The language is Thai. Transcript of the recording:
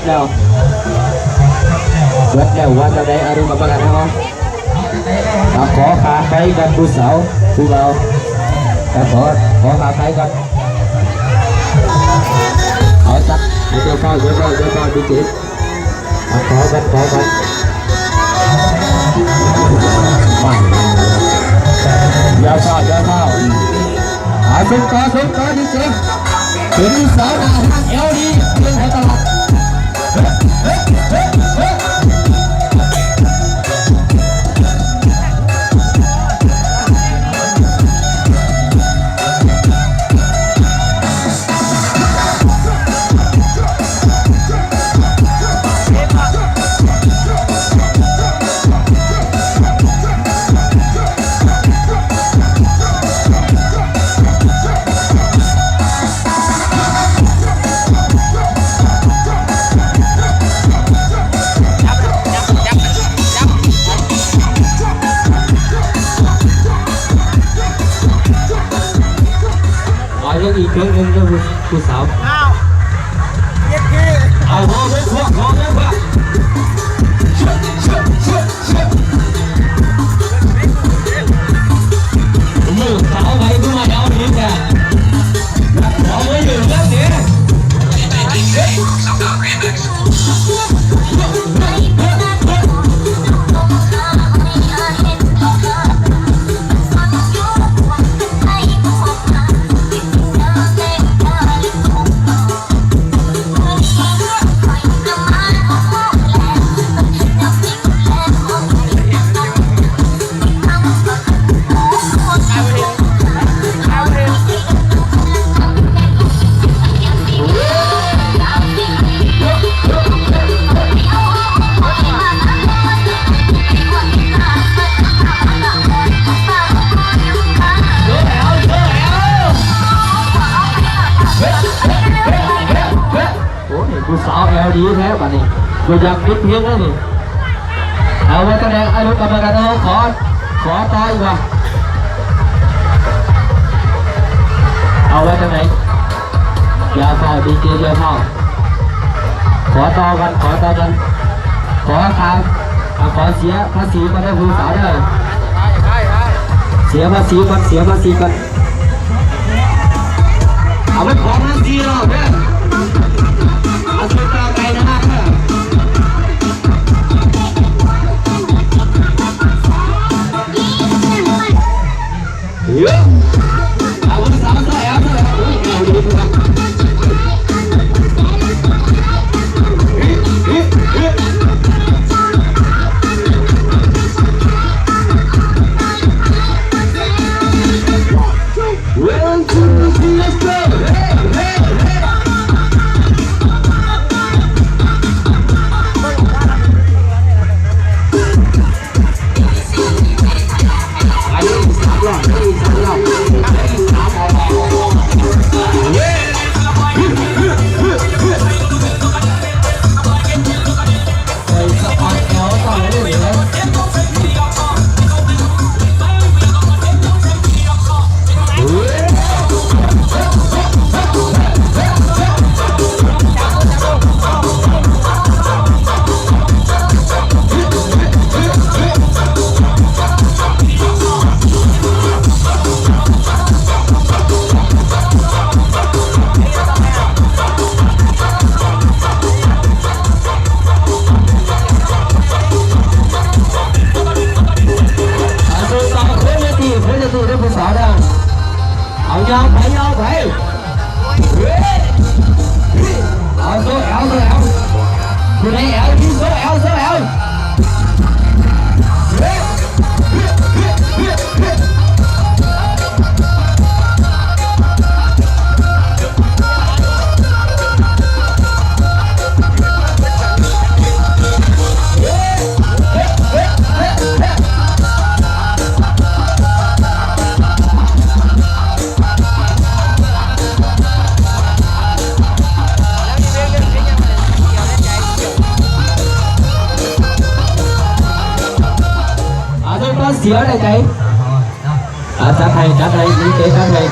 แล้วว่าจะได้อารมณ์ประกันนะครับขอขาไปกันผู้สาวผู้เราขอขาไปกันขอสักเดี๋ยวเข้าดีจิตขอกันยาวเข้าสุดก่อนดีจิตเป็นผู้สาวนะเอวดีเรื่องให้ตลอดอีกครั้งหนึ่งก็ผู้สาวเอาพอเลยมือสาวไปก็มาเอาดีแกเอาไว้อยู่แล้วเนี่ยผู้สาวเอลดีแท้ป่ะนี่กูอยากปิดเพียงแล้วนี่เอาไว้กันแดงไอ้ลูกกำลังกันเอาขอต่ออีกว่ะเอาไว้กันไหนอย่าเฝ้าดีเจอย่าเฝ้าขอต่อกันขอทางขอเสียภาษีมาได้ผู้สาวได้เสียภาษีกันเอาไว้ขอภาษีเราเด้อเอาสุดต่อไปนะครับเอาผู้สาวใส่เอาดีครับเอายาวไปเอาโซ่คุณให้เอาที่โซ่เอาเสียอะไรใจจัดให้ดีเจจัดให้